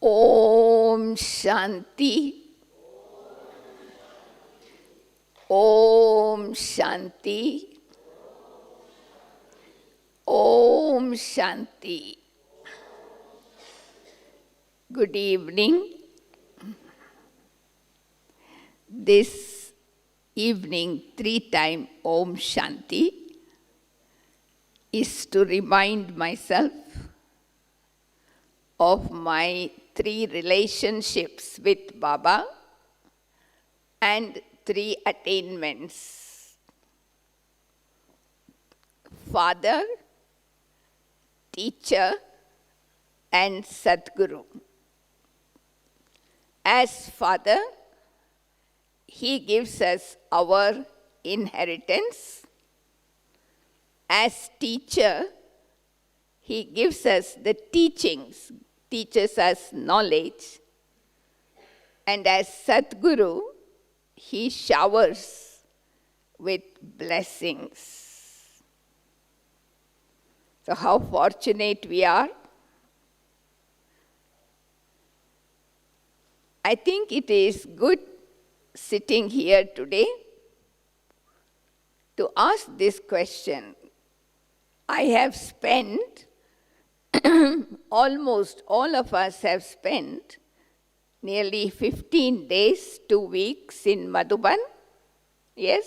Om Shanti. Om Shanti. Om Shanti. Good evening. This evening, 3-time Om Shanti is to remind myself of my 3 relationships with Baba and 3 attainments. Father, teacher, and Sadguru. As Father, he gives us our inheritance. As teacher, he gives us the teachings, teaches us knowledge. And as Sadguru, he showers with blessings. So how fortunate we are. I think it is good sitting here today to ask this question. I have spent, almost all of us have spent nearly 15 days, 2 weeks in Madhuban. Yes?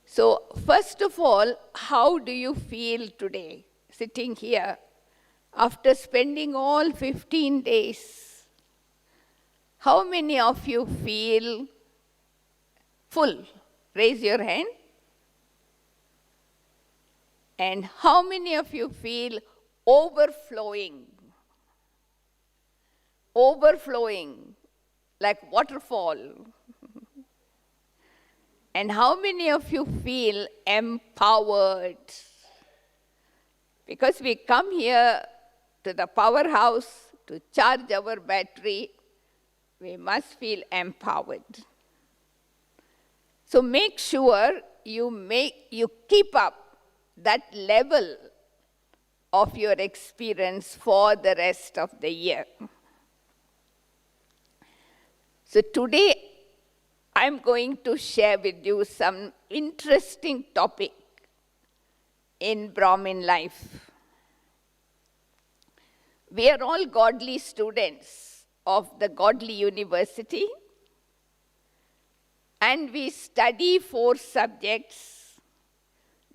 So, first of all, how do you feel today, sitting here, after spending all 15 days? How many of you feel full? Raise your hand. And how many of you feel overflowing? Overflowing, like waterfall. And how many of you feel empowered? Because we come here to the powerhouse to charge our battery, we must feel empowered. So make sure you keep up that level of your experience for the rest of the year. So today, I'm going to share with you some interesting topic in Brahmin life. We are all godly students of the godly university, and we study 4 subjects: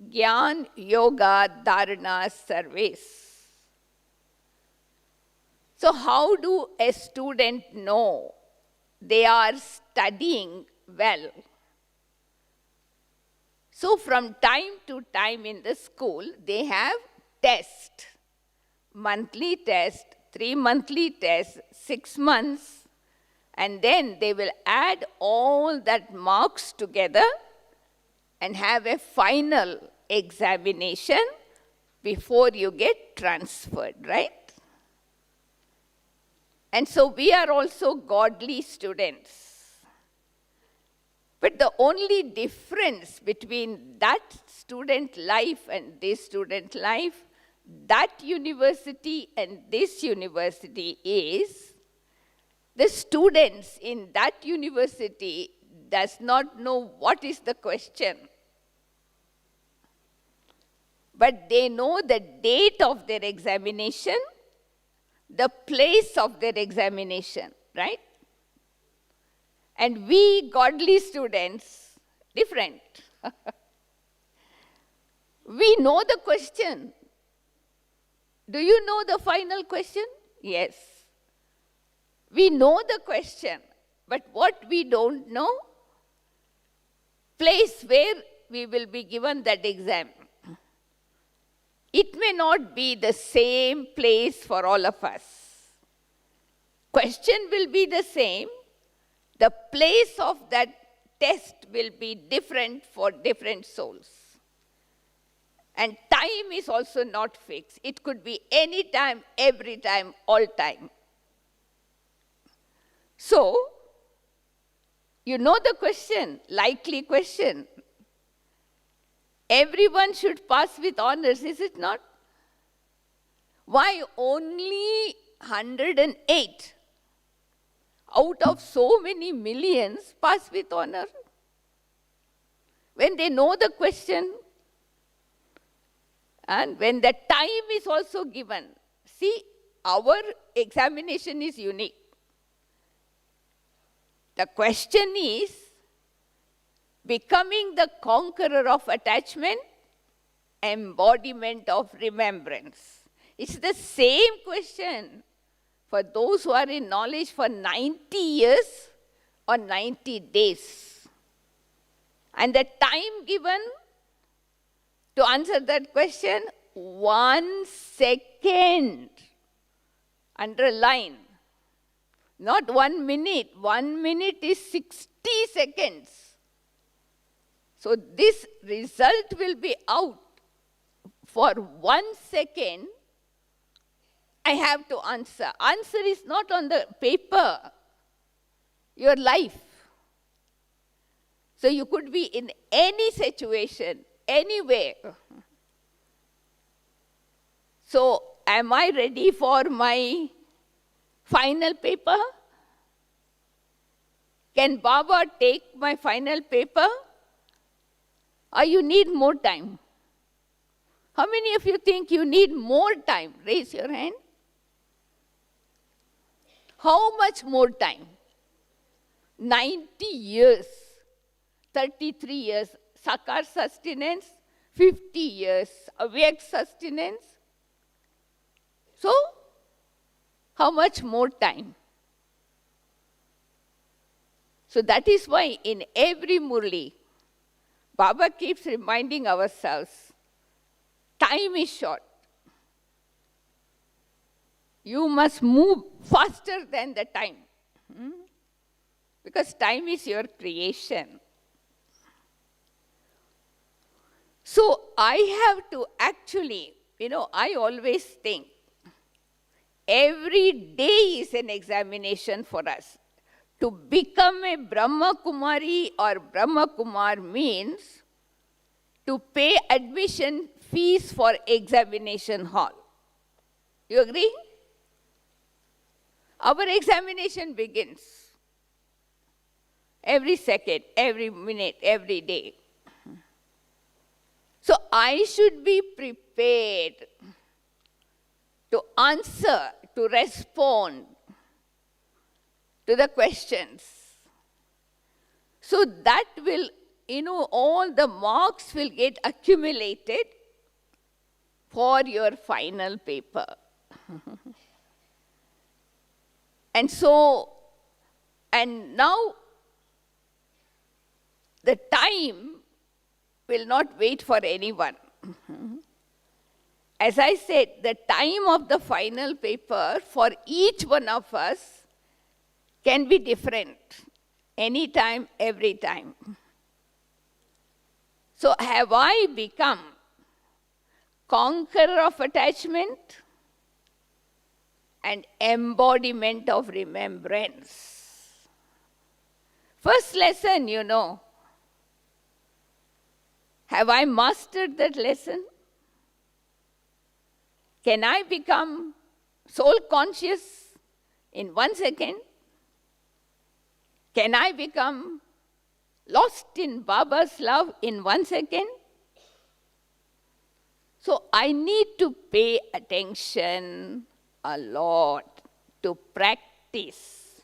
Gyan, Yoga, Dharana, Service. So how do a student know they are studying well? So from time to time in the school, they have tests. Monthly test, 3 monthly tests, 6 months, and then they will add all that marks together and have a final examination before you get transferred, right? And so we are also godly students. But the only difference between that student life and this student life, that university and this university, is the students in that university does not know what is the question. But they know the date of their examination, the place of their examination, right? And we godly students, different. We know the question. Do you know the final question? Yes. We know the question, but what we don't know? Place where we will be given that exam. It may not be the same place for all of us. Question will be the same. The place of that test will be different for different souls. And time is also not fixed. It could be any time, every time, all time. So, you know the question, likely question. Everyone should pass with honors, is it not? Why only 108 out of so many millions pass with honor. When they know the question and when the time is also given. See, our examination is unique. The question is becoming the conqueror of attachment, embodiment of remembrance. It's the same question for those who are in knowledge for 90 years or 90 days. And the time given to answer that question, 1 second. Underline. Not 1 minute. 1 minute is 60 seconds. So this result will be out. For 1 second, I have to answer. Answer is not on the paper. Your life. So you could be in any situation, anywhere. So am I ready for my final paper? Can Baba take my final paper? Or you need more time? How many of you think you need more time? Raise your hand. How much more time? 90 years, 33 years, Sakar sustenance, 50 years, awake sustenance. So, how much more time? So that is why in every Murli, Baba keeps reminding ourselves, time is short. You must move faster than the time. Because time is your creation. So I have to actually, I always think, every day is an examination for us. To become a Brahma Kumari or Brahma Kumar means to pay admission fees for examination hall. You agree? Our examination begins every second, every minute, every day. So I should be prepared to answer, to respond to the questions. So that will, all the marks will get accumulated for your final paper. And now the time will not wait for anyone. As I said, the time of the final paper for each one of us can be different, anytime, every time. So have I become conqueror of attachment and embodiment of remembrance? First lesson, have I mastered that lesson? Can I become soul conscious in 1 second? Can I become lost in Baba's love in 1 second? So I need to pay attention a lot to practice.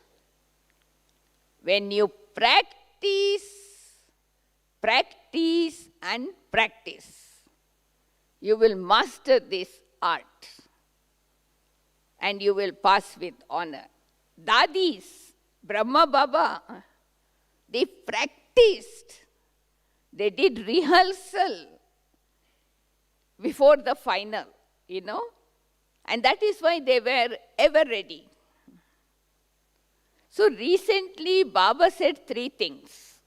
When you practice and practice, you will master this art and you will pass with honor. Dadis, Brahma Baba, they practiced. They did rehearsal before the final, and that is why they were ever ready. So recently, Baba said 3 things.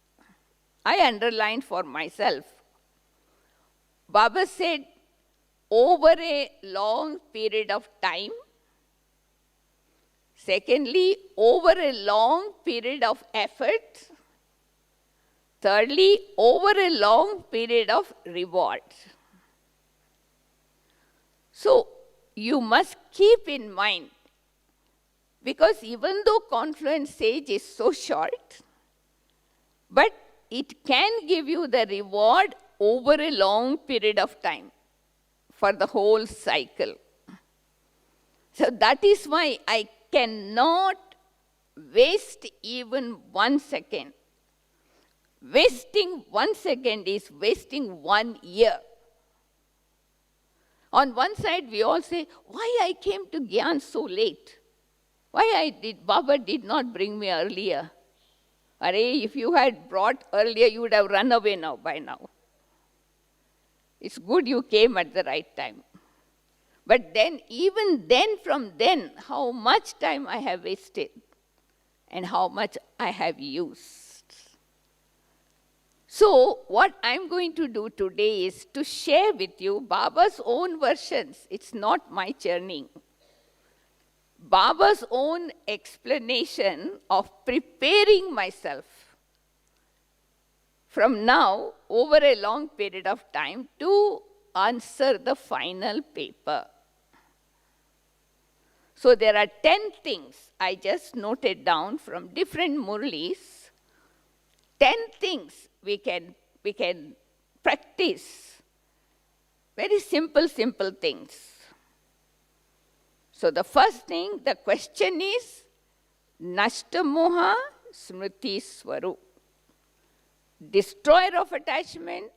I underlined for myself. Baba said, over a long period of time. Secondly, over a long period of effort. Thirdly, over a long period of reward. So, you must keep in mind, Because even though confluence stage is so short, but it can give you the reward over a long period of time for the whole cycle. So that is why I cannot waste even 1 second. Wasting 1 second is wasting 1 year. On one side, we all say, why I came to Gyan so late? Why Baba did not bring me earlier? If you had brought earlier, you would have run away now by now. It's good you came at the right time. But then, even then, from then, how much time I have wasted and how much I have used. So, what I'm going to do today is to share with you Baba's own versions. It's not my churning. Baba's own explanation of preparing myself from now over a long period of time to answer the final paper. So there are 10 things I just noted down from different Murlis. 10 things we can practice. Very simple things. So the first thing, the question is, Nashtamoha Smriti Swarup. Destroyer of attachment,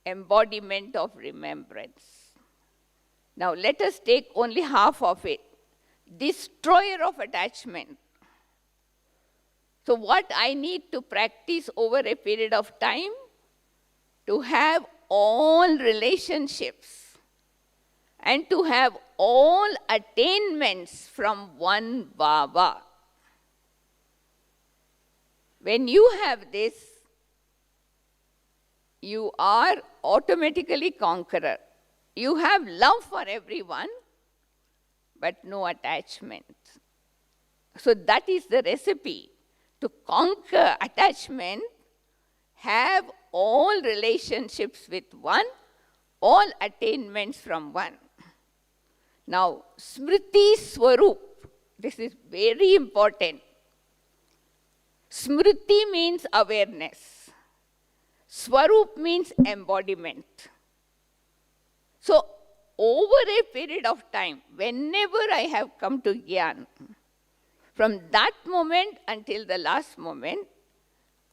embodiment of remembrance. Now let us take only half of it. Destroyer of attachment. So what I need to practice over a period of time? To have all relationships and to have all attainments from one Baba. When you have this, you are automatically conqueror. You have love for everyone, but no attachment. So that is the recipe. To conquer attachment, have all relationships with one, all attainments from one. Now, Smriti Swarup, this is very important. Smriti means awareness. Swarup means embodiment. So, over a period of time, whenever I have come to Gyan, from that moment until the last moment,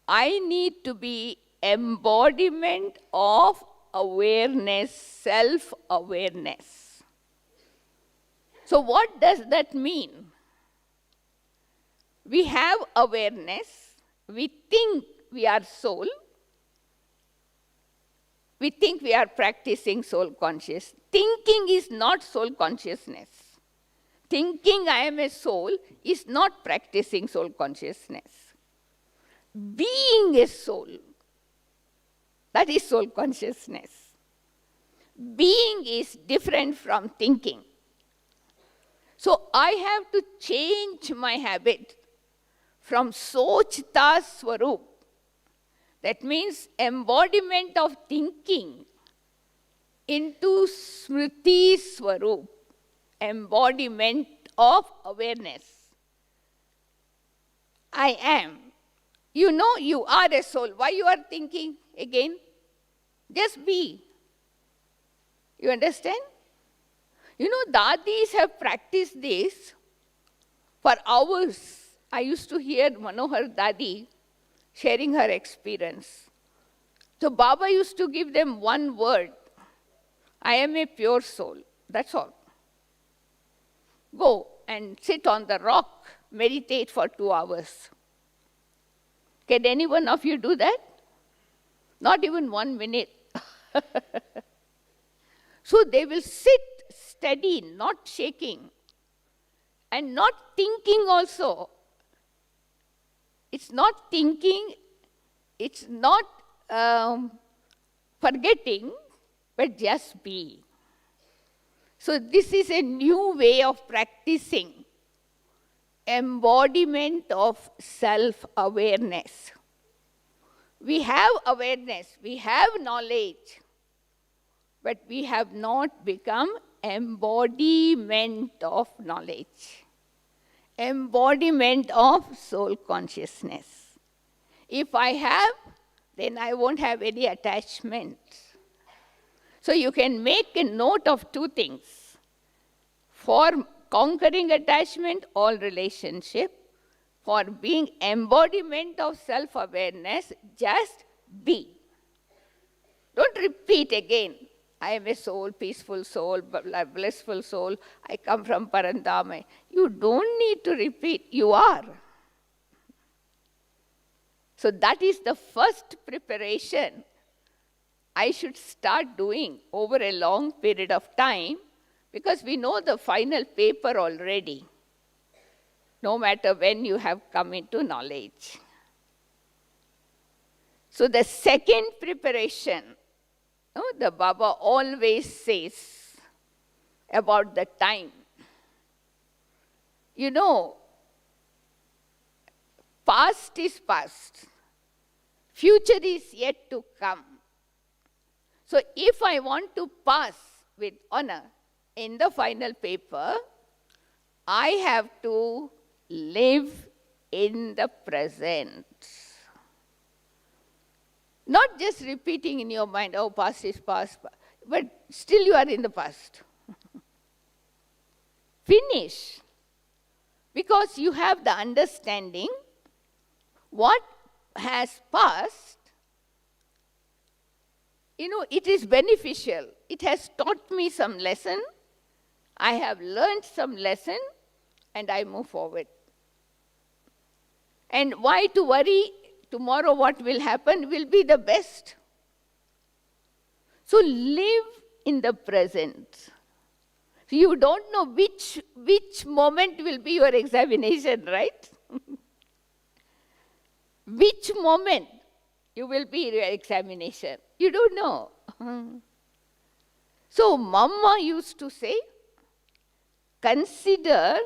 I need to be embodiment of awareness, self-awareness. So what does that mean? We have awareness, we think we are soul, we think we are practicing soul conscious. Thinking is not soul consciousness. Thinking I am a soul is not practicing soul consciousness. Being a soul, that is soul consciousness. Being is different from thinking. So I have to change my habit from Sochta Swarup, that means embodiment of thinking, into Smriti Swarup, embodiment of awareness. I am. You know you are a soul. Why you are thinking again? Just be. You understand? You know, Dadis have practiced this for hours. I used to hear Manohar Dadi sharing her experience. So Baba used to give them one word. I am a pure soul. That's all. Go and sit on the rock, meditate for 2 hours. Can any one of you do that? Not even 1 minute. So they will sit steady, not shaking, and not thinking also. It's not thinking, it's not forgetting, but just be. So this is a new way of practicing embodiment of self-awareness. We have awareness, we have knowledge, but we have not become embodiment of knowledge. embodiment of soul consciousness. If I have, then I won't have any attachment. So you can make a note of two things. For conquering attachment, all relationship. For being embodiment of self-awareness, just be. Don't repeat again. I am a soul, peaceful soul, blissful soul. I come from Parandama. You don't need to repeat. You are. So that is the first preparation I should start doing over a long period of time, because we know the final paper already, no matter when you have come into knowledge. So the second preparation, the Baba always says about the time. You know, past is past. Future is yet to come. So if I want to pass with honor in the final paper, I have to live in the present. Not just repeating in your mind, oh, past is past, but still you are in the past. Finish. Because you have the understanding what has passed, it is beneficial. It has taught me some lesson. I have learned some lesson, and I move forward. And why to worry? Tomorrow what will happen will be the best. So live in the present. So you don't know which moment will be your examination, right? Which moment you will be your examination? You don't know. So Mama used to say, consider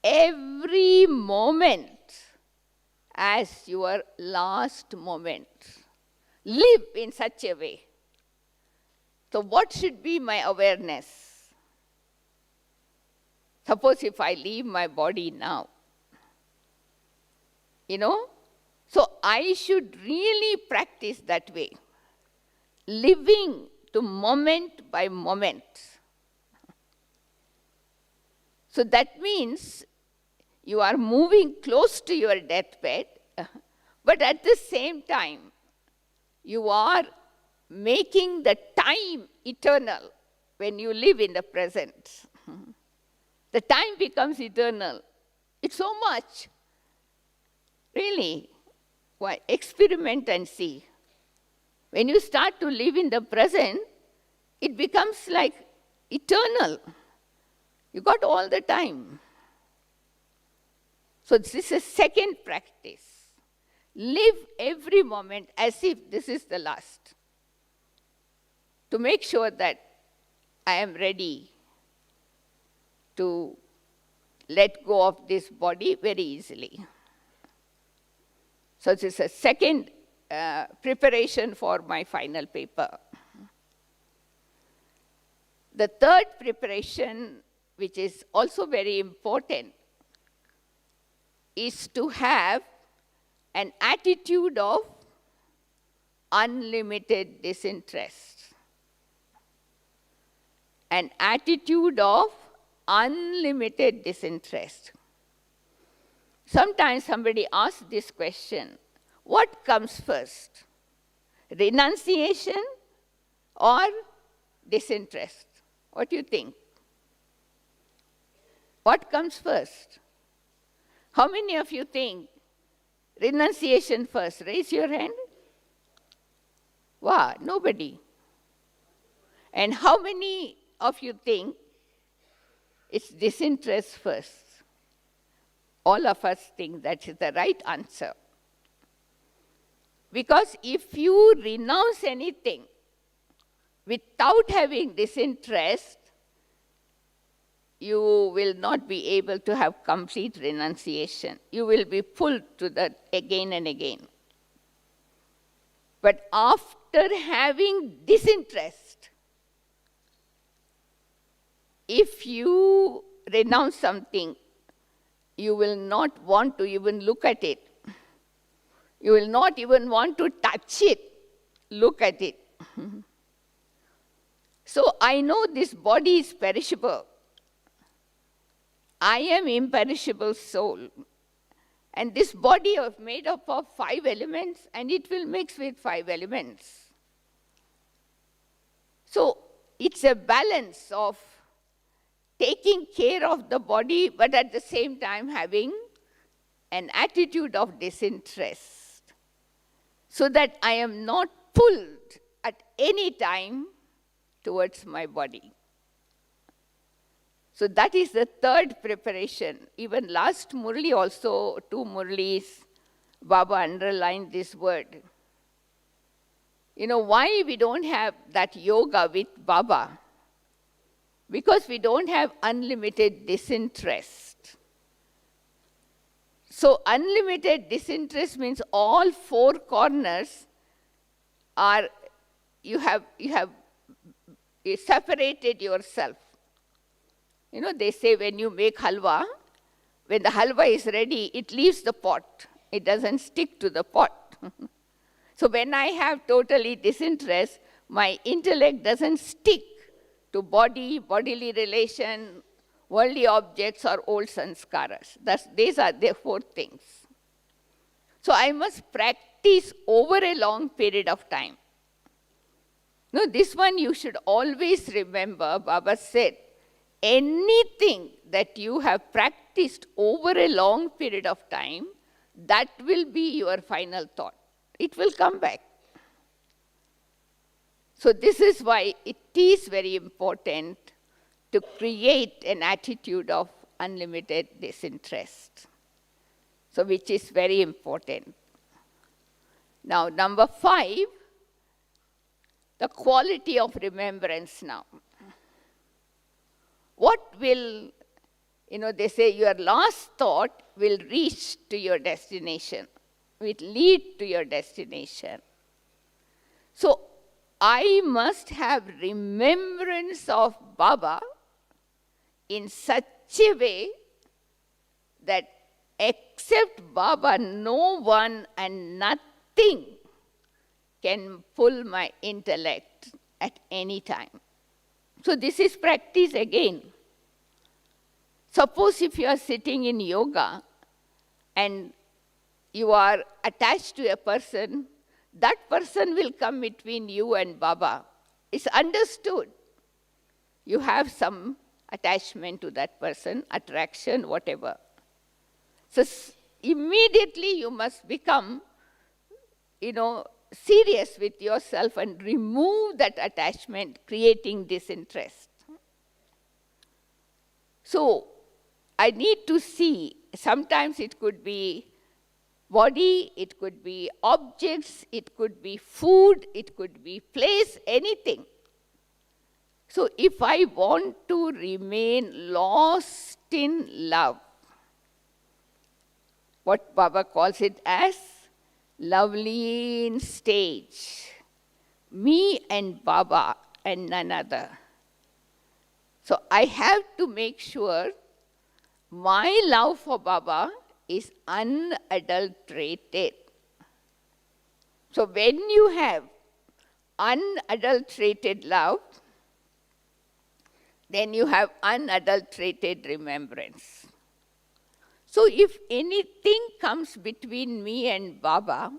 every moment as your last moment. Live in such a way. So what should be my awareness? Suppose if I leave my body now, so I should really practice that way. Living to moment by moment. So that means you are moving close to your deathbed, but at the same time, you are making the time eternal when you live in the present. The time becomes eternal. It's so much. Really. Why? Experiment and see. When you start to live in the present, it becomes like eternal. You got all the time. So this is a second practice. Live every moment as if this is the last. To make sure that I am ready to let go of this body very easily. So this is a second preparation for my final paper. The third preparation, which is also very important, is to have an attitude of unlimited disinterest. An attitude of unlimited disinterest. Sometimes somebody asks this question, what comes first? Renunciation or disinterest? What do you think? What comes first? How many of you think renunciation first? Raise your hand. Wow, nobody. And how many of you think it's disinterest first? All of us think that is the right answer. Because if you renounce anything without having disinterest, you will not be able to have complete renunciation. You will be pulled to that again and again. But after having disinterest, if you renounce something, you will not want to even look at it. You will not even want to touch it, look at it. So I know this body is perishable. I am imperishable soul. And this body is made up of 5 elements, and it will mix with 5 elements. So it's a balance of taking care of the body, but at the same time having an attitude of disinterest, so that I am not pulled at any time towards my body. So that is the third preparation. Even last Murli also, 2 Murlis, Baba underlined this word. You know, why we don't have that yoga with Baba? Because we don't have unlimited disinterest. So unlimited disinterest means all 4 corners are, you have separated yourself. You know, they say when you make halwa, when the halwa is ready, it leaves the pot. It doesn't stick to the pot. So when I have totally disinterest, my intellect doesn't stick to body, bodily relation, worldly objects, or old sanskaras. These are the 4 things. So I must practice over a long period of time. No, this one you should always remember. Baba said, anything that you have practiced over a long period of time, that will be your final thought. It will come back. So this is why it is very important to create an attitude of unlimited disinterest. So which is very important. Now, number 5, the quality of remembrance now. What will, they say your last thought will reach to your destination, will lead to your destination. So I must have remembrance of Baba in such a way that except Baba, no one and nothing can pull my intellect at any time. So this is practice again. Suppose if you are sitting in yoga and you are attached to a person, that person will come between you and Baba. It's understood. You have some attachment to that person, attraction, whatever. So immediately you must become, serious with yourself and remove that attachment, creating disinterest. So I need to see, sometimes it could be body, it could be objects, it could be food, it could be place, anything. So if I want to remain lost in love, what Baba calls it as lovely in stage, me and Baba and none other. So I have to make sure my love for Baba is unadulterated. So when you have unadulterated love, then you have unadulterated remembrance. So if anything comes between me and Baba,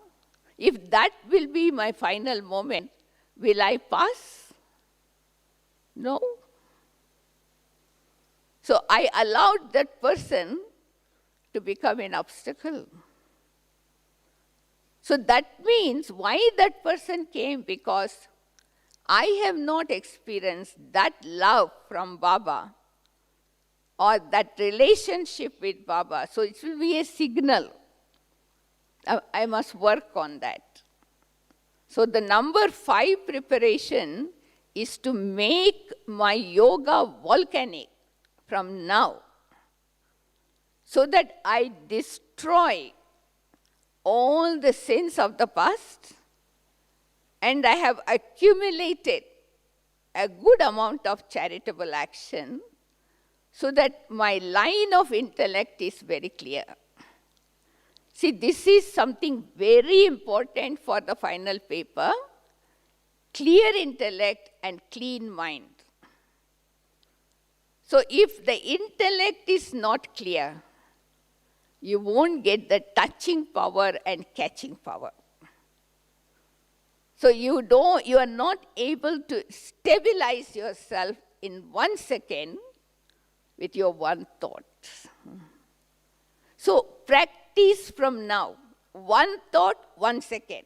if that will be my final moment, will I pass? No. So I allowed that person to become an obstacle. So that means why that person came, because I have not experienced that love from Baba or that relationship with Baba. So it will be a signal. I must work on that. So the number 5 preparation is to make my yoga volcanic from now, so that I destroy all the sins of the past, and I have accumulated a good amount of charitable action, so that my line of intellect is very clear. See, this is something very important for the final paper. Clear intellect and clean mind. So if the intellect is not clear, you won't get the touching power and catching power. So you are not able to stabilize yourself in 1 second with your one thought. So practice from now. One thought, 1 second.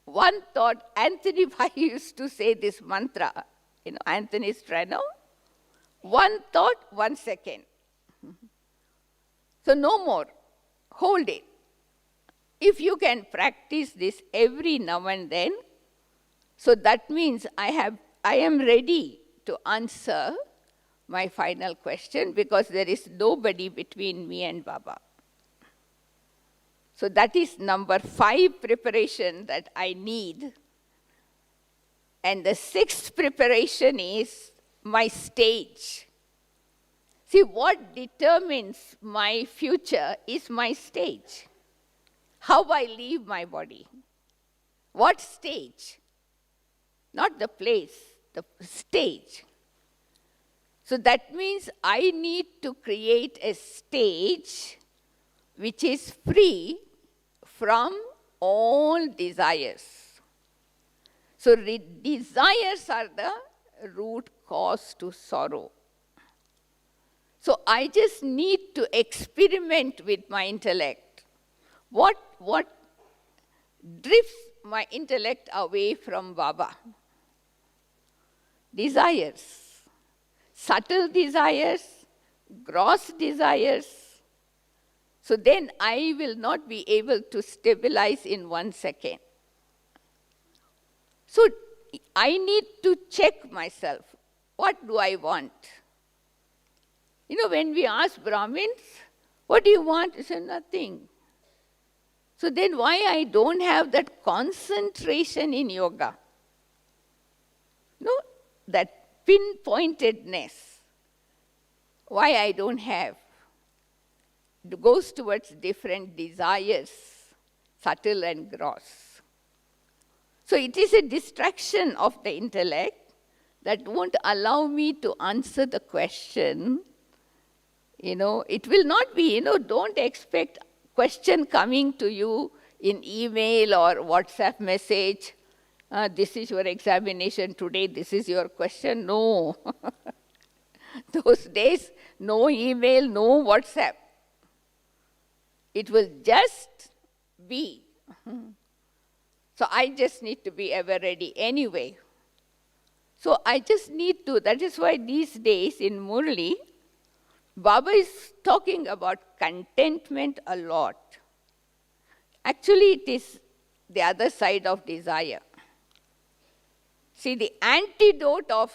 One thought. Anthony Bhai used to say this mantra. Anthony's trying now. One thought, 1 second. So no more. Hold it. If you can practice this every now and then, so that means I am ready to answer my final question, because there is nobody between me and Baba. So that is number 5 preparation that I need. And the 6th preparation is my stage. See, what determines my future is my stage. How I leave my body. What stage? Not the place, the stage. So that means I need to create a stage which is free from all desires. So desires are the root cause to sorrow. So I just need to experiment with my intellect. What drifts my intellect away from Baba? Desires. Subtle desires, gross desires. So then I will not be able to stabilize in 1 second. So I need to check myself. What do I want? When we ask Brahmins, what do you want? They say nothing. So then why I don't have that concentration in yoga? That pinpointedness. Why I don't have? It goes towards different desires, subtle and gross. So it is a distraction of the intellect that won't allow me to answer the question. It will not be, don't expect question coming to you in email or WhatsApp message. This is your examination today, this is your question. No. Those days, no email, no WhatsApp. It will just be. So I just need to be ever ready anyway. So I just need to, that is why these days in Murli, Baba is talking about contentment a lot. Actually, it is the other side of desire. See, the antidote of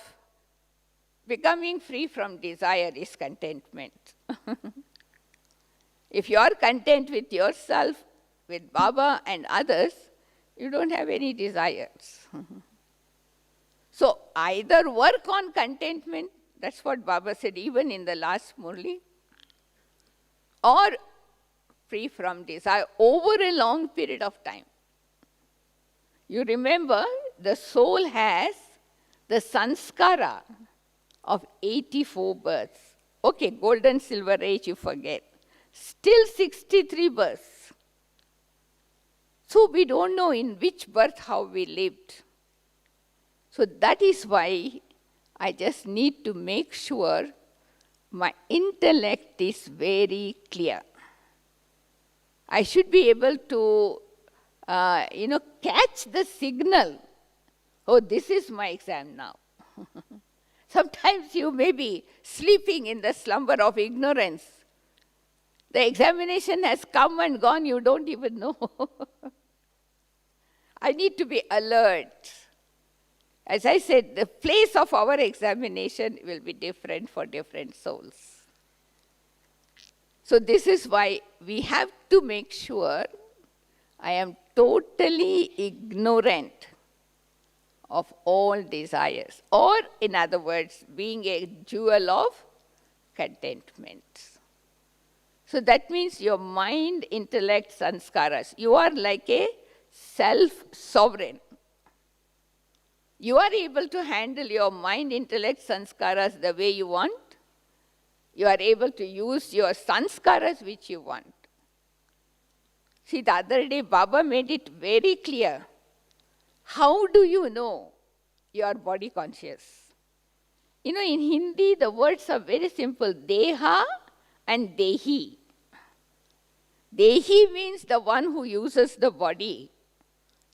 becoming free from desire is contentment. If you are content with yourself, with Baba and others, you don't have any desires. So either work on contentment, that's what Baba said even in the last Murli, or free from desire over a long period of time. You remember, the soul has the sanskara of 84 births. Okay, golden silver age you forget. Still 63 births. So we don't know in which birth how we lived. So that is why I just need to make sure my intellect is very clear. I should be able to, catch the signal. Oh, this is my exam now. Sometimes you may be sleeping in the slumber of ignorance. The examination has come and gone, you don't even know. I need to be alert. As I said, the place of our examination will be different for different souls. So this is why we have to make sure I am totally ignorant of all desires. Or, in other words, being a jewel of contentment. So that means your mind, intellect, sanskaras. You are like a self-sovereign. You are able to handle your mind, intellect, sanskaras the way you want. You are able to use your sanskaras which you want. See, the other day Baba made it very clear. How do you know you are body conscious? You know, in Hindi, the words are very simple. Deha and Dehi. Dehi means the one who uses the body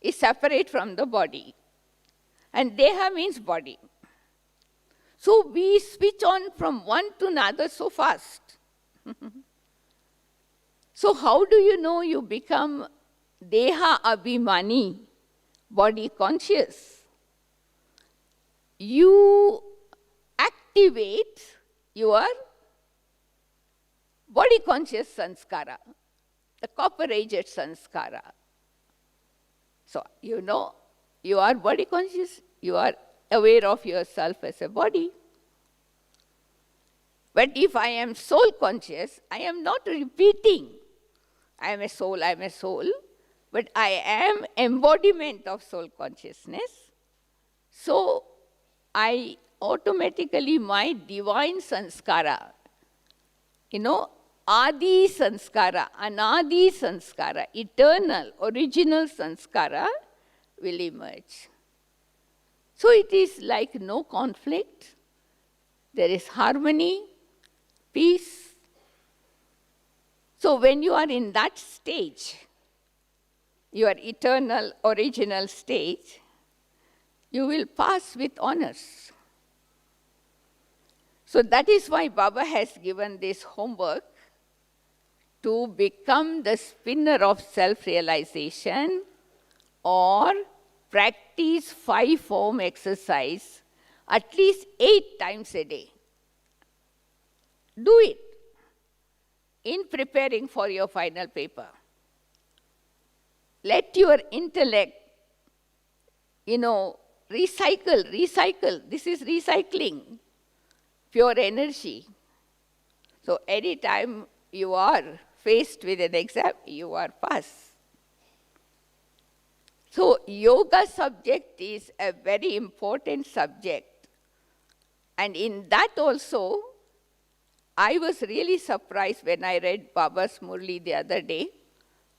is separate from the body. And Deha means body. So we switch on from one to another so fast. So how do you know you become Deha Abhimani, body conscious? You activate your body conscious sanskara, the copper-aged sanskara. So, you know, you are body conscious, you are aware of yourself as a body. But if I am soul conscious, I am not repeating, I am a soul, but I am embodiment of soul consciousness. So, I automatically, my divine sanskara, you know, Adi sanskara, Anadi sanskara, eternal, original sanskara will emerge. So it is like no conflict. There is harmony, peace. So when you are in that stage, your eternal, original stage, you will pass with honors. So that is why Baba has given this homework to become the spinner of self-realization or practice 5-form exercise at least 8 times a day. Do it in preparing for your final paper. Let your intellect, you know, recycle. This is recycling pure energy. So anytime you are faced with an exam, you are pass. So yoga subject is a very important subject. And in that also, I was really surprised when I read Baba's Murli the other day,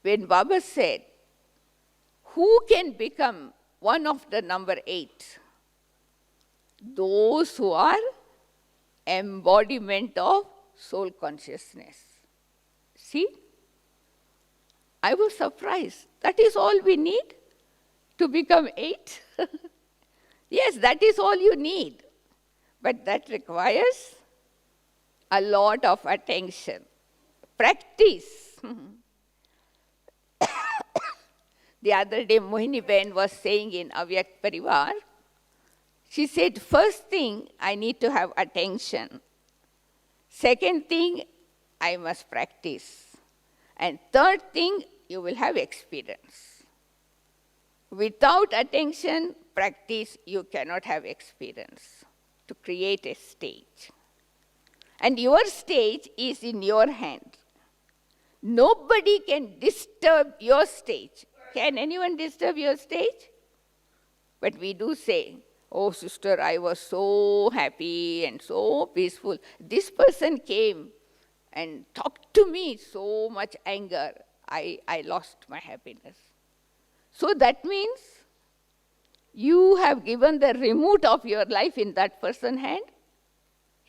when Baba said, who can become one of the number 8? Those who are embodiment of soul consciousness. See? I was surprised. That is all we need to become 8? Yes, that is all you need. But that requires a lot of attention. Practice. The other day, Mohini Behn was saying in Avyakt Parivar, she said, first thing, I need to have attention. Second thing, I must practice. And third thing, you will have experience. Without attention, practice, you cannot have experience to create a stage. And your stage is in your hand. Nobody can disturb your stage. Can anyone disturb your stage? But we do say, oh, sister, I was so happy and so peaceful. This person came and talked to me so much anger. I lost my happiness. So that means you have given the remote of your life in that person's hand.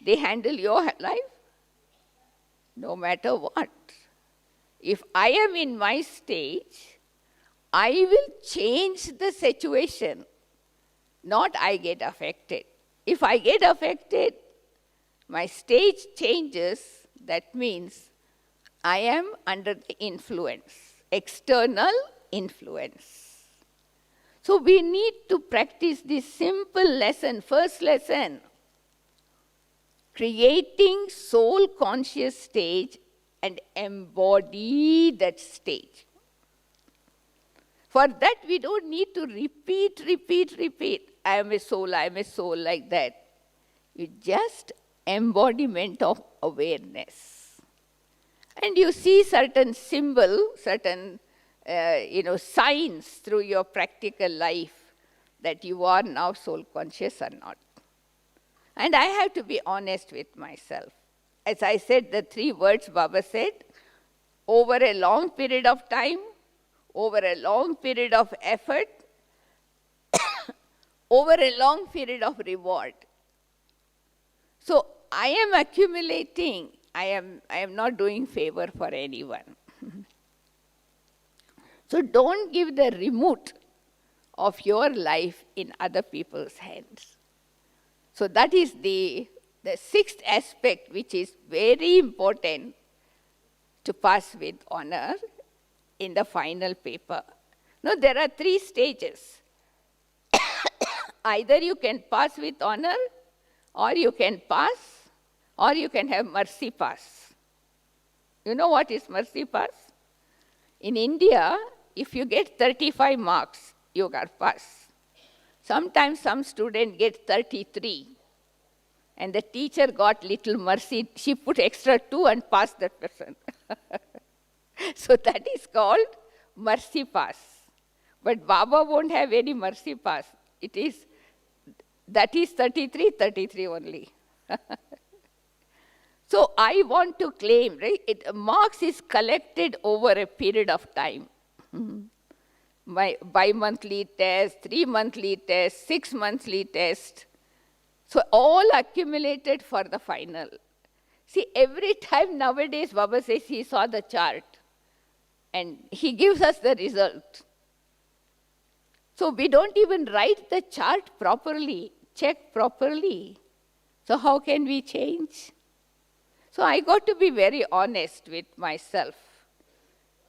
They handle your life. No matter what. If I am in my stage, I will change the situation, not I get affected. If I get affected, my stage changes. That means I am under the influence, external influence. So we need to practice this simple lesson, first lesson, creating soul conscious stage and embody that stage. For that we don't need to repeat. I am a soul, like that. You just embodiment of awareness. And you see certain symbol, certain signs through your practical life that you are now soul conscious or not. And I have to be honest with myself. As I said, the 3 words Baba said, over a long period of time, over a long period of effort, over a long period of reward. So I am accumulating. I am not doing favor for anyone. So don't give the remote of your life in other people's hands. So that is the 6th aspect, which is very important to pass with honor in the final paper. Now there are 3 stages. Either you can pass with honor, or you can pass, or you can have mercy pass. You know what is mercy pass? In India, if you get 35 marks, you are pass. Sometimes some student get 33, and the teacher got little mercy. She put extra 2 and passed that person. So that is called mercy pass. But Baba won't have any mercy pass. That is 33 only. So I want to claim, right? Marks is collected over a period of time. My bi-monthly test, 3-monthly test, 6-monthly test. So all accumulated for the final. See, every time nowadays Baba says he saw the chart and he gives us the result. So we don't even write the chart properly, check properly. So how can we change? So I got to be very honest with myself.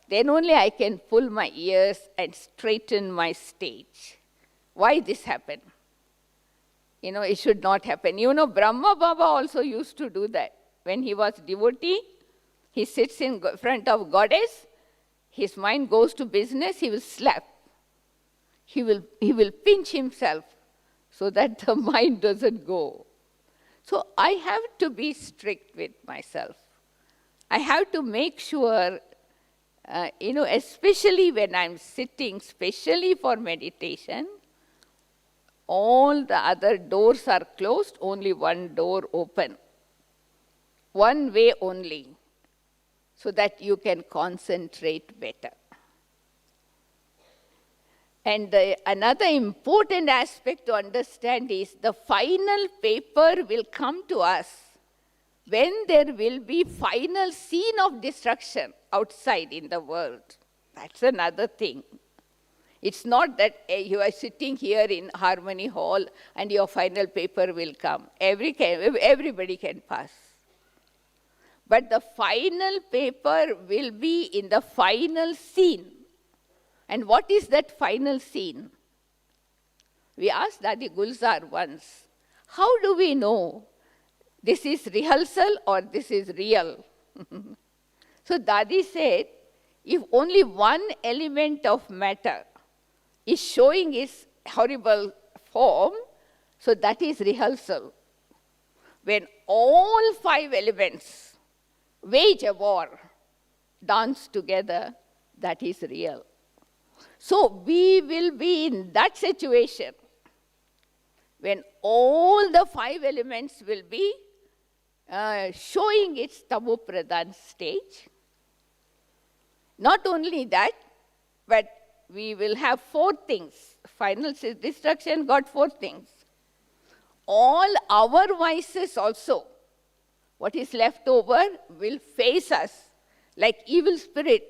Then only I can pull my ears and straighten my stage. Why this happened? It should not happen. Brahma Baba also used to do that. When he was devotee, he sits in front of goddess, his mind goes to business, he will slap. He will pinch himself so that the mind doesn't go. So I have to be strict with myself. I have to make sure, especially when I'm sitting, especially for meditation, all the other doors are closed, only one door open. One way only, so that you can concentrate better. And another important aspect to understand is the final paper will come to us when there will be final scene of destruction outside in the world. That's another thing. It's not that you are sitting here in Harmony Hall and your final paper will come. Everybody can pass. But the final paper will be in the final scene. And what is that final scene? We asked Dadi Gulzar once, how do we know this is rehearsal or this is real? So Dadi said, if only one element of matter is showing its horrible form, so that is rehearsal. When all 5 elements wage a war, dance together, that is real. So we will be in that situation when all the 5 elements will be showing its Tamo Pradhan stage. Not only that, but we will have 4 things. Final destruction got 4 things. All our vices also, what is left over, will face us like evil spirit.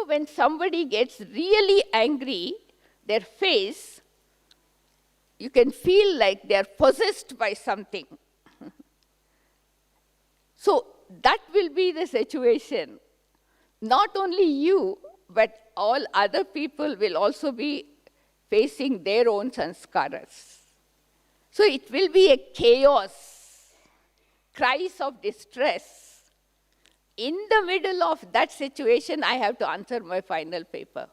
When somebody gets really angry, their face, you can feel like they are possessed by something. So that will be the situation. Not only you, but all other people will also be facing their own sanskaras. So it will be a chaos, cries of distress. In the middle of that situation, I have to answer my final paper.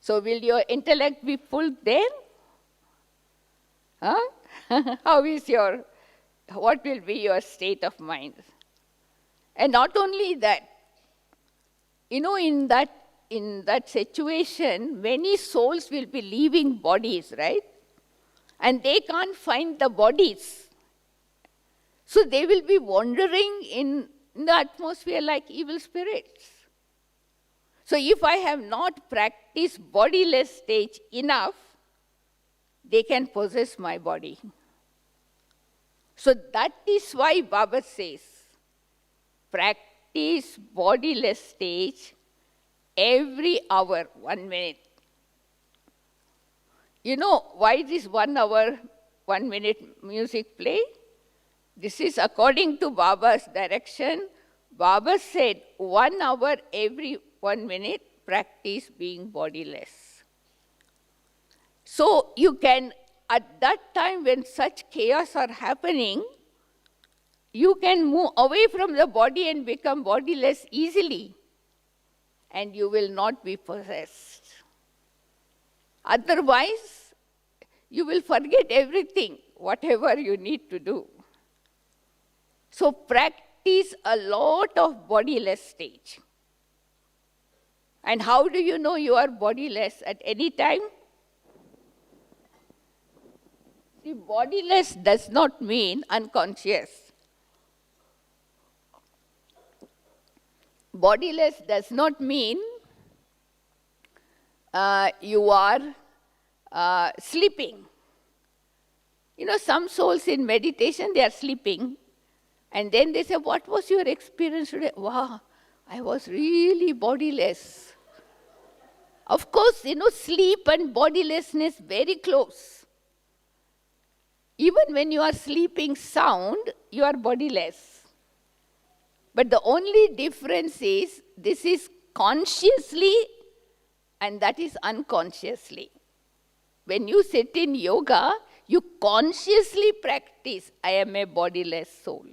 So will your intellect be full then? Huh? What will be your state of mind? And not only that, in that situation, many souls will be leaving bodies, right? And they can't find the bodies. So they will be wandering in the atmosphere like evil spirits. So if I have not practiced bodiless stage enough, they can possess my body. So that is why Baba says, practice bodiless stage every hour, 1 minute. You know why this 1 hour, 1 minute music play? This is according to Baba's direction. Baba said 1 hour every 1 minute practice being bodiless. So you can, at that time when such chaos are happening, you can move away from the body and become bodiless easily. And you will not be possessed. Otherwise, you will forget everything, whatever you need to do. So practice a lot of bodiless stage. And how do you know you are bodiless at any time? See, bodiless does not mean unconscious. Bodiless does not mean you are sleeping. Some souls in meditation, they are sleeping. And then they say, what was your experience today? Wow, I was really bodiless. Of course, sleep and bodilessness very close. Even when you are sleeping sound, you are bodiless. But the only difference is, this is consciously and that is unconsciously. When you sit in yoga, you consciously practice, I am a bodiless soul.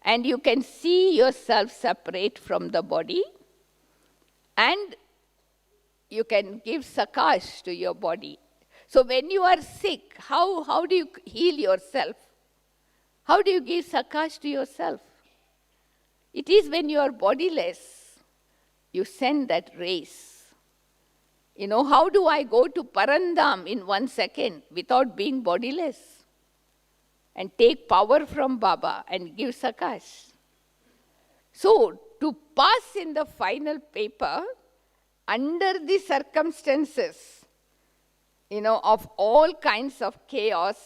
And you can see yourself separate from the body, and you can give sakash to your body. So when you are sick, how do you heal yourself? How do you give sakash to yourself? It is when you are bodiless, you send that rays. How do I go to Parandam in 1 second without being bodiless? And take power from Baba and give sakash. So, to pass in the final paper, under the circumstances, of all kinds of chaos,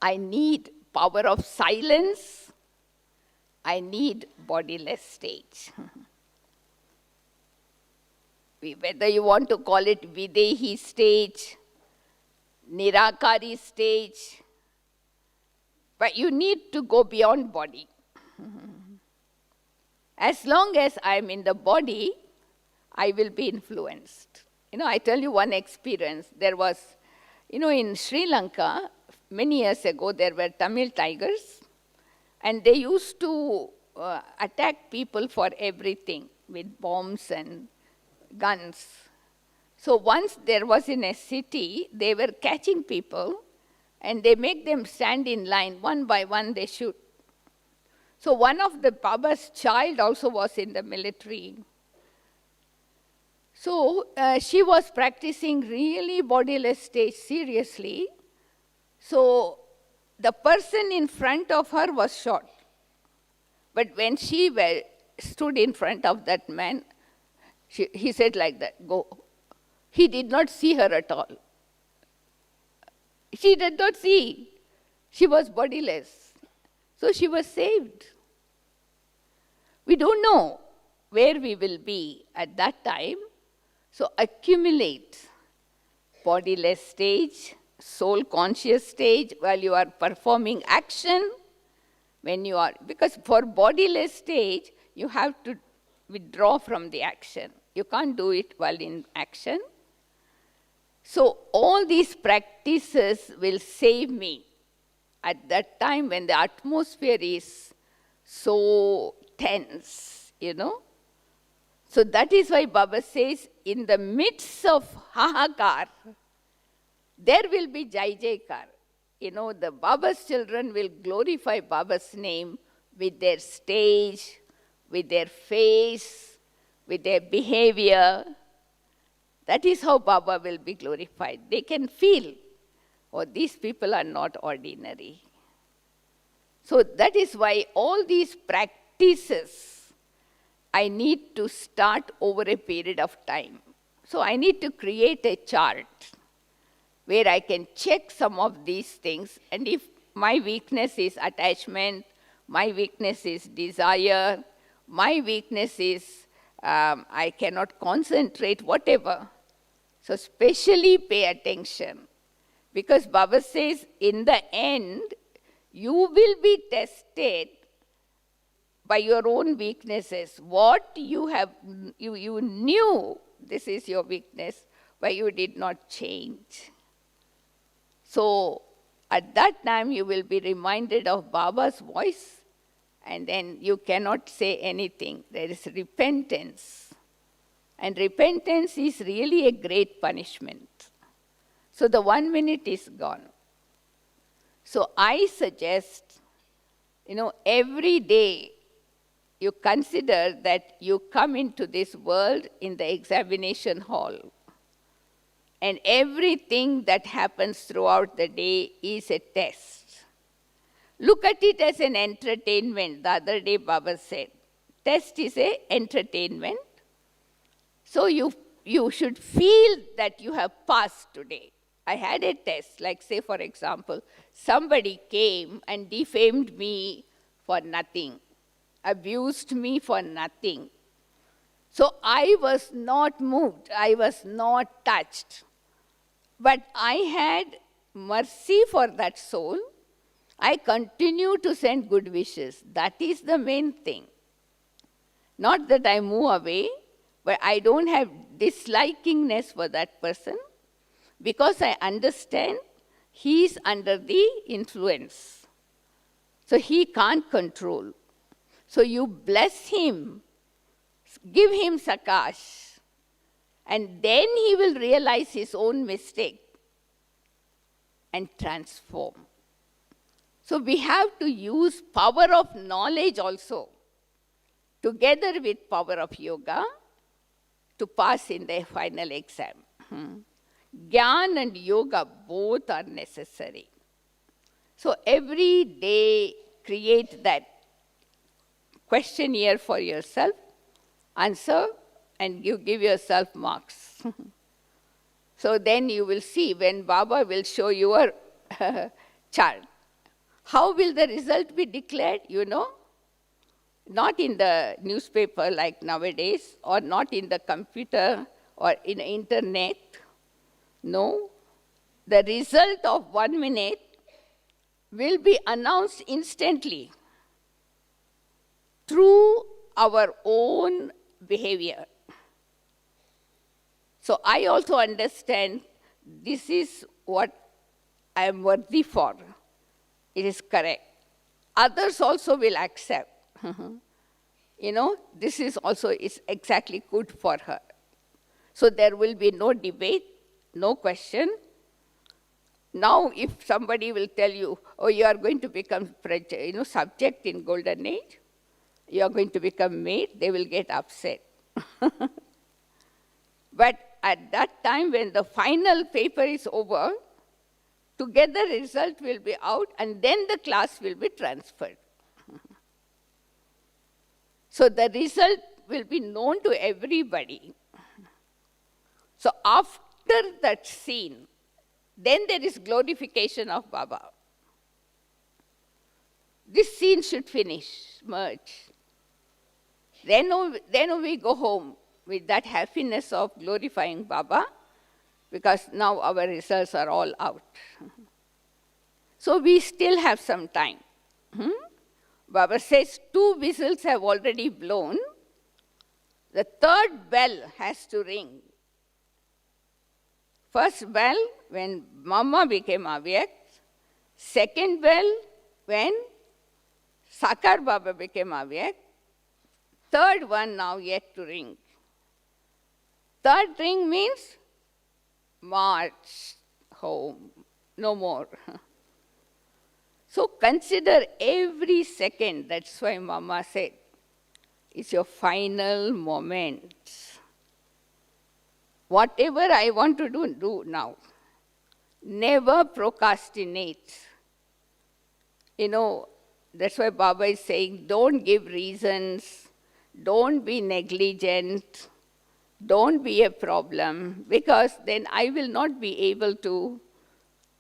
I need power of silence, I need bodiless stage. Whether you want to call it Videhi stage, Nirakari stage, but you need to go beyond body. As long as I am in the body, I will be influenced. I tell you one experience. There was, in Sri Lanka, many years ago, there were Tamil tigers, and they used to attack people for everything with bombs and guns. So once there was in a city, they were catching people, and they make them stand in line. One by one, they shoot. So one of the Baba's child also was in the military. So she was practicing really bodiless stage seriously. So the person in front of her was shot. But when she stood in front of that man, he said like that, go. He did not see her at all. She did not see. She was bodiless. So she was saved. We don't know where we will be at that time. So accumulate bodiless stage, soul conscious stage while you are performing action. Because for bodiless stage, you have to withdraw from the action. You can't do it while in action. So all these practices will save me at that time when the atmosphere is so tense, So that is why Baba says, in the midst of Hahakar, there will be Jai Jaikar. You know, the Baba's children will glorify Baba's name with their stage, with their face, with their behavior. That is how Baba will be glorified. They can feel, oh, these people are not ordinary. So that is why all these practices, I need to start over a period of time. So I need to create a chart where I can check some of these things. And if my weakness is attachment, my weakness is desire, my weakness is I cannot concentrate, whatever. So specially pay attention. Because Baba says, in the end, you will be tested by your own weaknesses. What you have, you knew this is your weakness, but you did not change. So at that time, you will be reminded of Baba's voice, and then you cannot say anything. There is repentance. And repentance is really a great punishment. So the 1 minute is gone. So I suggest, every day you consider that you come into this world in the examination hall. And everything that happens throughout the day is a test. Look at it as an entertainment. The other day Baba said, test is an entertainment. So you should feel that you have passed today. I had a test, like say for example, somebody came and defamed me for nothing, abused me for nothing. So I was not moved, I was not touched. But I had mercy for that soul. I continue to send good wishes. That is the main thing. Not that I move away, but I don't have dislikingness for that person, because I understand he is under the influence. So he can't control. So you bless him, give him sakash, and then he will realize his own mistake and transform. So we have to use power of knowledge also, together with power of yoga, to pass in the final exam. Gyan and yoga both are necessary. So every day create that questionnaire for yourself, answer, and you give yourself marks. So then you will see when Baba will show your chart. How will the result be declared? Not in the newspaper like nowadays, or not in the computer or in the internet. No. The result of 1 minute will be announced instantly through our own behavior. So I also understand this is what I am worthy for. It is correct. Others also will accept. This is also is exactly good for her. So there will be no debate, no question. Now if somebody will tell you, oh, you are going to become subject in golden age, you are going to become maid, they will get upset. But at that time when the final paper is over, together result will be out and then the class will be transferred. So the result will be known to everybody. So after that scene, then there is glorification of Baba. This scene should finish, merge. Then we go home with that happiness of glorifying Baba, because now our results are all out. So we still have some time. Baba says 2 whistles have already blown. The 3rd bell has to ring. First bell when Mama became Avyak. Second bell when Sakar Baba became Avyak. 3rd one now yet to ring. Third ring means march home, no more. So consider every second, that's why Mama said, it's your final moment. Whatever I want to do now. Never procrastinate. That's why Baba is saying, don't give reasons, don't be negligent, don't be a problem, because then I will not be able to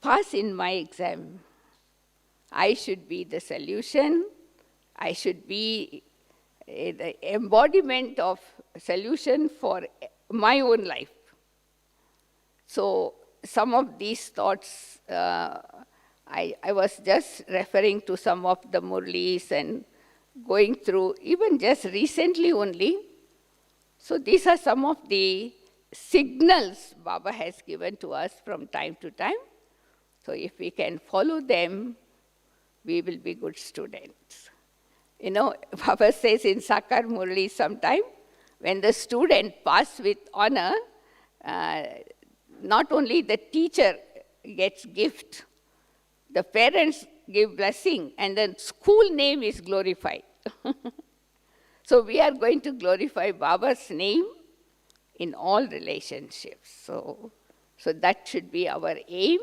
pass in my exam. I should be the solution. I should be the embodiment of solution for my own life. So some of these thoughts, I was just referring to some of the Murlis and going through, even just recently only. So these are some of the signals Baba has given to us from time to time. So if we can follow them, we will be good students. Baba says in Sakar Murli sometime, when the student passes with honor, not only the teacher gets gift, the parents give blessing, and the school name is glorified. So we are going to glorify Baba's name in all relationships. So that should be our aim,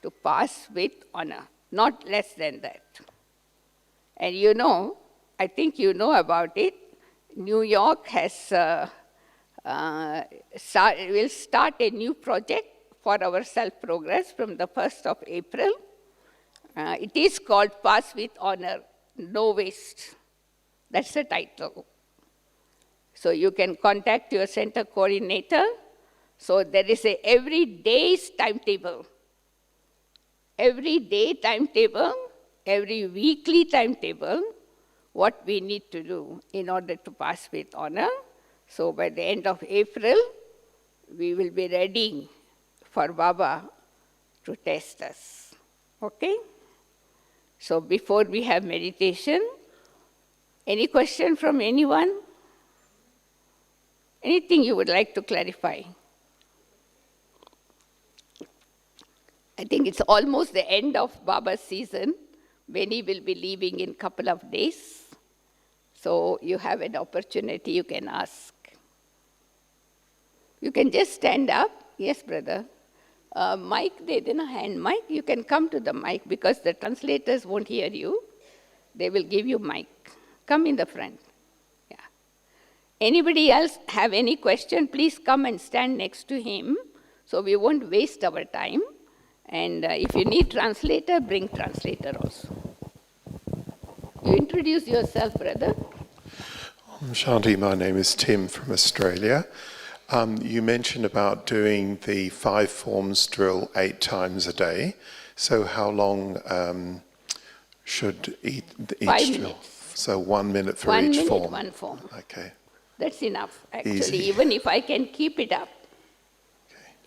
to pass with honor, not less than that. And I think you know about it, New York will start a new project for our self-progress from the 1st of April. It is called Pass with Honor, No Waste. That's the title. So you can contact your center coordinator. So there is every day's timetable. Every day timetable, every weekly timetable, what we need to do in order to pass with honor. So by the end of April, we will be ready for Baba to test us. Okay? So before we have meditation, any question from anyone? Anything you would like to clarify? I think it's almost the end of Baba's season. Benny will be leaving in a couple of days. So you have an opportunity, you can ask. You can just stand up. Yes, brother. Mike, they didn't hand mic. You can come to the mic because the translators won't hear you. They will give you mic. Come in the front. Yeah. Anybody else have any question? Please come and stand next to him so we won't waste our time. And if you need translator, bring translator also. You introduce yourself, brother. Shanti, my name is Tim from Australia. You mentioned about doing the 5 forms drill 8 times a day. So how long should each 5 drill? minutes. So 1 minute for each form? 1 minute, 1 form. Okay. That's enough, actually, Easy. even if I can keep it up.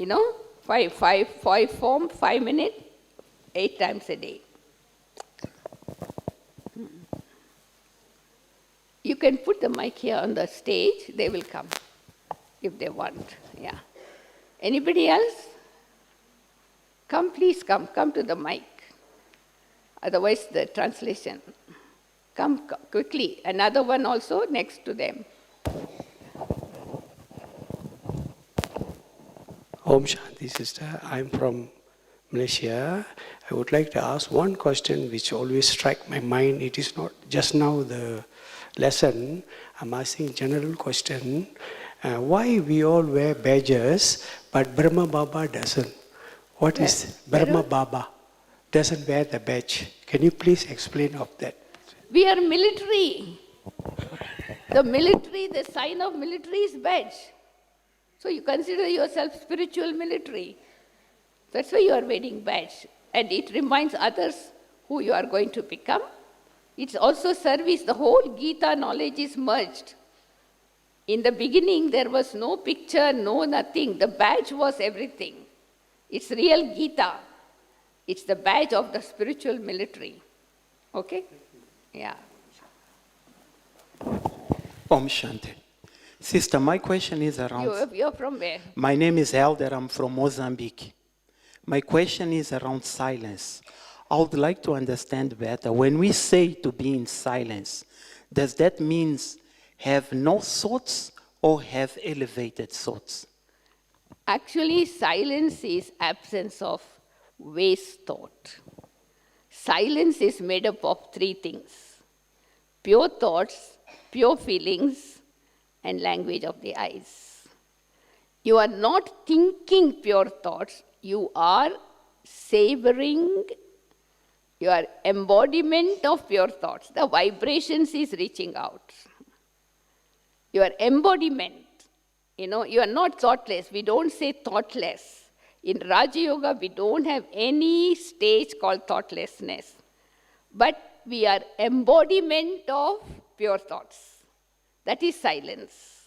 Okay. 5 form, 5 minutes, 8 times a day. You can put the mic here on the stage, they will come if they want. Yeah. Anybody else? Come, please come to the mic. Otherwise, the translation. Come quickly. Another one also next to them. Om Shanti, sister. I'm from Malaysia. I would like to ask one question which always strikes my mind. It is not just now the lesson. I'm asking general question. Why we all wear badges, but Brahma Baba doesn't? What is Brahma Baba? Doesn't wear the badge. Can you please explain of that? We are military. The military, the sign of military is badge. So you consider yourself spiritual military. That's why you are wearing badge. And it reminds others who you are going to become. It's also service. The whole Gita knowledge is merged. In the beginning, there was no picture, no nothing. The badge was everything. It's real Gita. It's the badge of the spiritual military. Okay? Yeah. Om Shanti. Sister, my question is around... You're from where? My name is Helder, I'm from Mozambique. My question is around silence. I would like to understand better. When we say to be in silence, does that mean have no thoughts or have elevated thoughts? Actually, silence is absence of waste thought. Silence is made up of three things: pure thoughts, pure feelings, and language of the eyes. You are not thinking pure thoughts, you are savoring your embodiment of pure thoughts. The vibrations is reaching out. Your embodiment, you are not thoughtless. We don't say thoughtless. In Raja Yoga, we don't have any stage called thoughtlessness. But we are embodiment of pure thoughts. That is silence.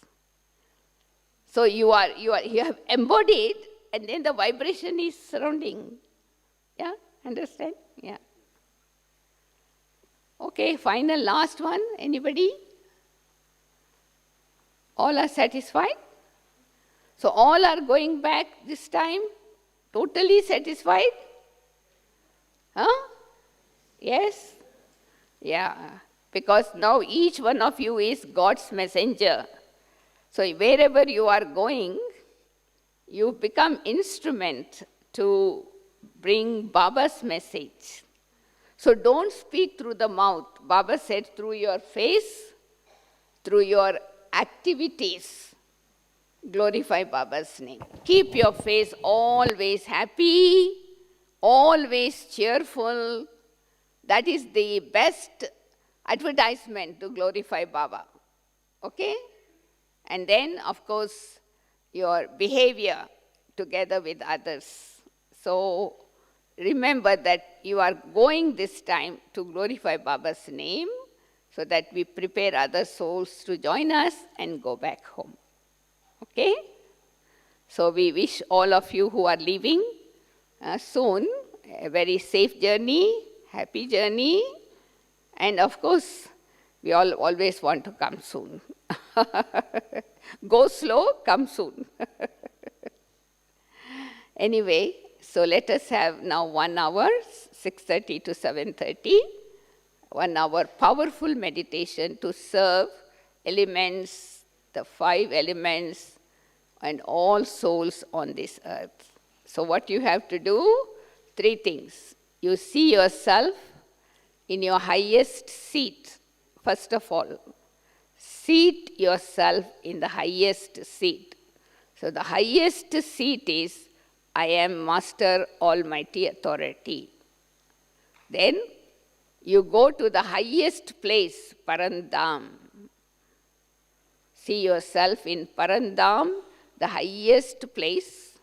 So you have embodied, and then the vibration is surrounding. Yeah, understand? Yeah. Okay, final last one. Anybody? All are satisfied? So all are going back this time? Totally satisfied? Huh? Yes? Yeah. Because now each one of you is God's messenger. So wherever you are going, you become instrument to bring Baba's message. So don't speak through the mouth. Baba said through your face, through your activities, glorify Baba's name. Keep your face always happy, always cheerful. That is the best advertisement to glorify Baba. Okay? And then, of course, your behavior together with others. So remember that you are going this time to glorify Baba's name so that we prepare other souls to join us and go back home. Okay? So we wish all of you who are leaving soon a very safe journey, happy journey, and of course, we all always want to come soon. Go slow, come soon. Anyway, so let us have now 1 hour, 6:30 to 7:30, 1 hour powerful meditation to serve elements, the 5 elements, and all souls on this earth. So what you have to do, 3 things. You see yourself in your highest seat, first of all. Seat yourself in the highest seat. So the highest seat is, I am Master Almighty Authority. Then you go to the highest place, Parandam. See yourself in Parandam, the highest place,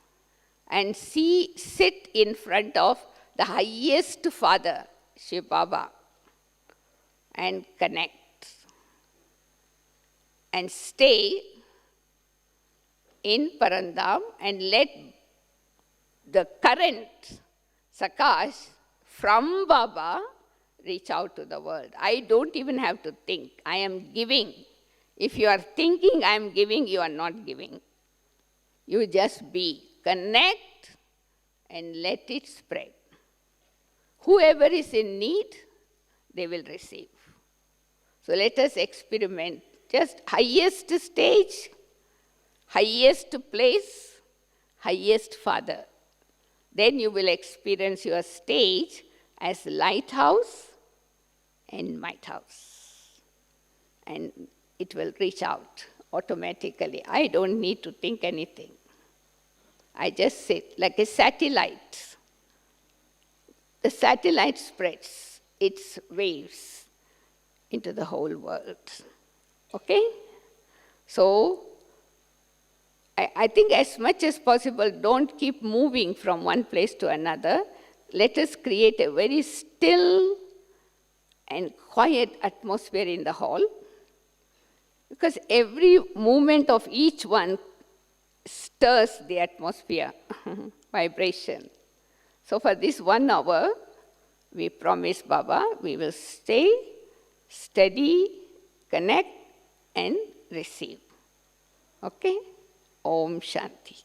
and sit in front of the highest Father, Shiv Baba, and connect. And stay in Parandam and let the current, Sakash, from Baba reach out to the world. I don't even have to think. I am giving. If you are thinking I am giving, you are not giving. You just be. Connect and let it spread. Whoever is in need, they will receive. So let us experiment. Just highest stage, highest place, highest Father. Then you will experience your stage as lighthouse and might house. And it will reach out automatically. I don't need to think anything. I just sit like a satellite. The satellite spreads its waves into the whole world. Okay? So, I think as much as possible, don't keep moving from one place to another. Let us create a very still and quiet atmosphere in the hall, because every movement of each one stirs the atmosphere, vibration. So for this 1 hour, we promise Baba, we will stay, steady, connect, and receive. Okay? Om Shanti.